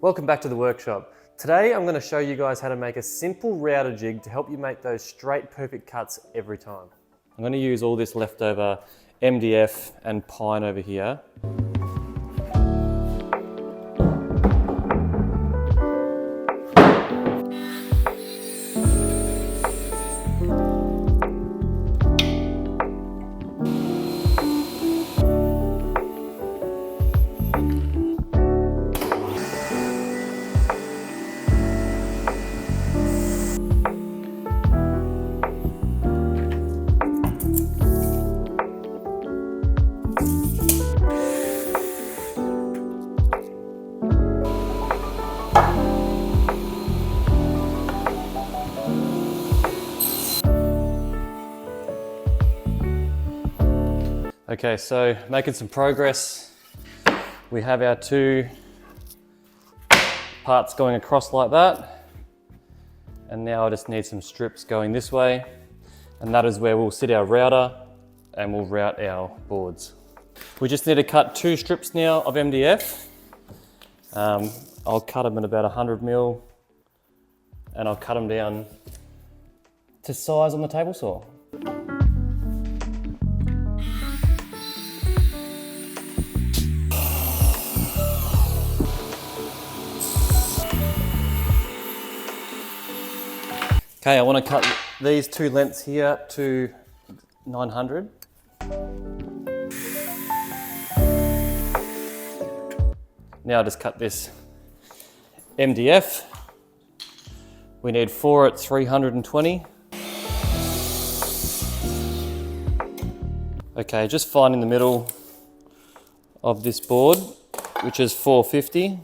Welcome back to the workshop. Today I'm going to show you guys how to make a simple router jig to help you make those straight perfect cuts every time. I'm going to use all this leftover MDF and pine over here. Okay, so making some progress. We have our two parts going across like that. And now I just need some strips going this way. And that is where we'll sit our router and we'll route our boards. We just need to cut two strips now of MDF. I'll cut them at about 100 mil and I'll cut them down to size on the table saw. Okay, I want to cut these two lengths here to 900. Now I just cut this MDF. We need 4 at 320. Okay, just finding the middle of this board, which is 450.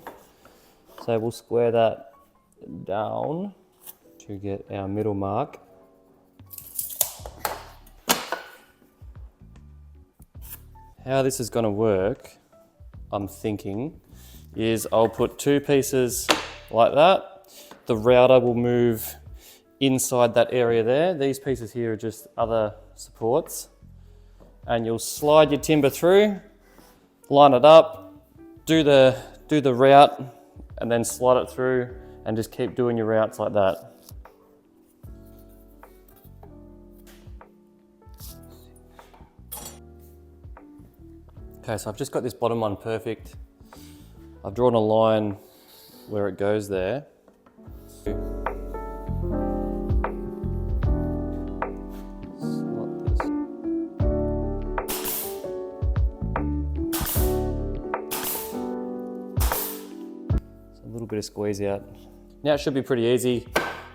So we'll square that down to get our middle mark. How this is going to work, I'm thinking, is I'll put two pieces like that. The router will move inside that area there. These pieces here are just other supports. And you'll slide your timber through, line it up, do the route, and then slide it through and just keep doing your routes like that. Okay, so I've just got this bottom one perfect. I've drawn a line where it goes there. A little bit of squeeze out. Now it should be pretty easy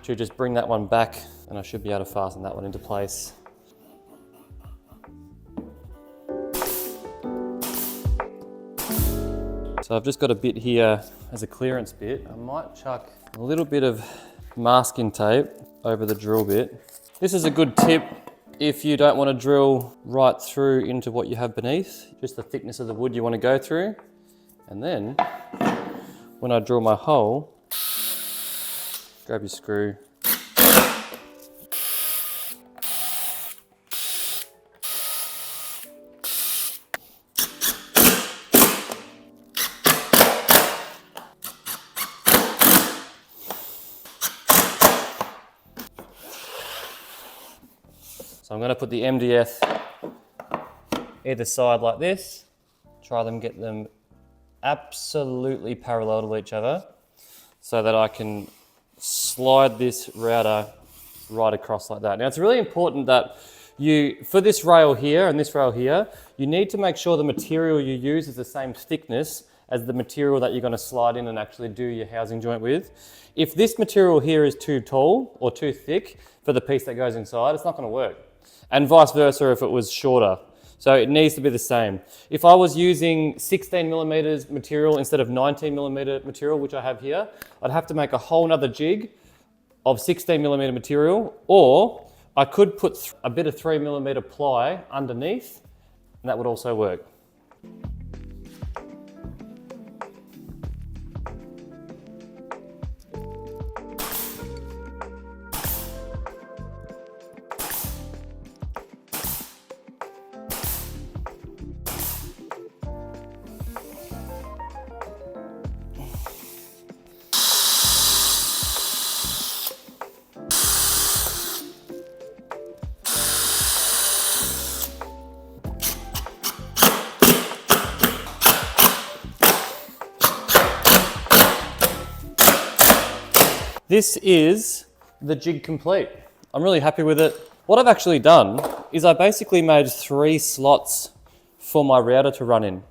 to just bring that one back and I should be able to fasten that one into place. So I've just got a bit here as a clearance bit. I might chuck a little bit of masking tape over the drill bit. This is a good tip if you don't want to drill right through into what you have beneath, just the thickness of the wood you want to go through. And then when I drill my hole, grab your screw. So I'm going to put the MDF either side like this, try them, get them absolutely parallel to each other so that I can slide this router right across like that. Now it's really important that for this rail here and this rail here, you need to make sure the material you use is the same thickness as the material that you're going to slide in and actually do your housing joint with. If this material here is too tall or too thick for the piece that goes inside, it's not going to work. And vice versa if it was shorter. So it needs to be the same. If I was using 16 millimeters material instead of 19 millimeter material, which I have here, I'd have to make a whole nother jig of 16 millimeter material, or I could put a bit of 3 millimeter ply underneath, and that would also work. This is the jig complete. I'm really happy with it. What I've actually done is I basically made 3 slots for my router to run in.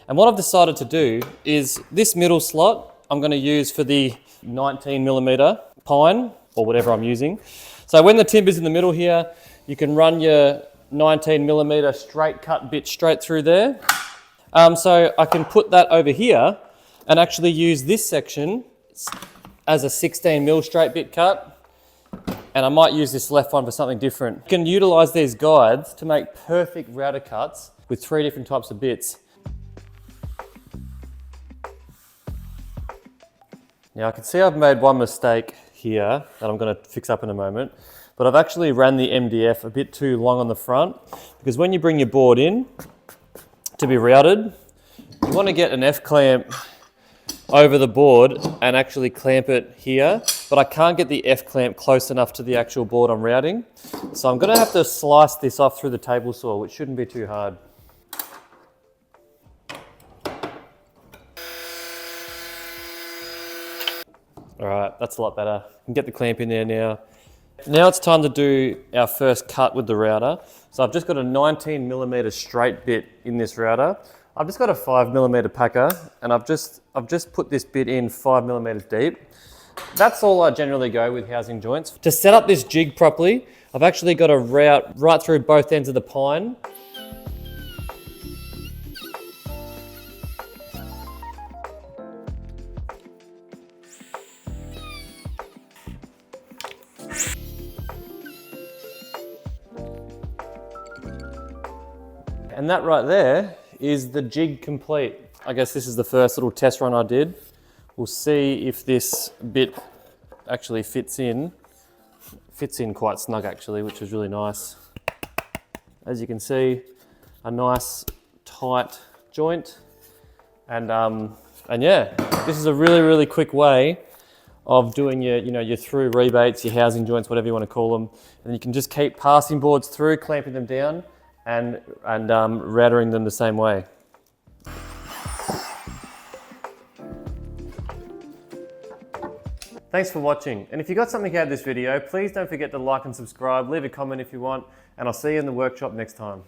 And what I've decided to do is this middle slot I'm going to use for the 19mm pine or whatever I'm using. So when the timber's in the middle here, you can run your 19mm straight cut bit straight through there. So I can put that over here and actually use this section as a 16mm straight bit cut. And I might use this left one for something different. You can utilize these guides to make perfect router cuts with 3 different types of bits. Now I can see I've made one mistake here that I'm going to fix up in a moment, but I've actually ran the MDF a bit too long on the front, because when you bring your board in to be routed, you want to get an F-clamp over the board and actually clamp it here, but I can't get the F-clamp close enough to the actual board I'm routing. So I'm going to have to slice this off through the table saw, which shouldn't be too hard. All right, that's a lot better. You can get the clamp in there now. Now it's time to do our first cut with the router. So I've just got a 19mm straight bit in this router. I've just got a 5mm packer, and I've just put this bit in 5mm deep. That's all I generally go with housing joints. To set up this jig properly, I've actually got to route right through both ends of the pine. And that right there is the jig complete. I guess this is the first little test run I did. We'll see if this bit actually fits in. Fits in quite snug actually, which is really nice. As you can see, a nice tight joint. And yeah, this is a really, really quick way of doing your, your through rebates, your housing joints, whatever you want to call them. And you can just keep passing boards through, clamping them down, and routering them the same way. Thanks for watching, and if you got something out of this video, please don't forget to like and subscribe, leave a comment if you want, and I'll see you in the workshop next time.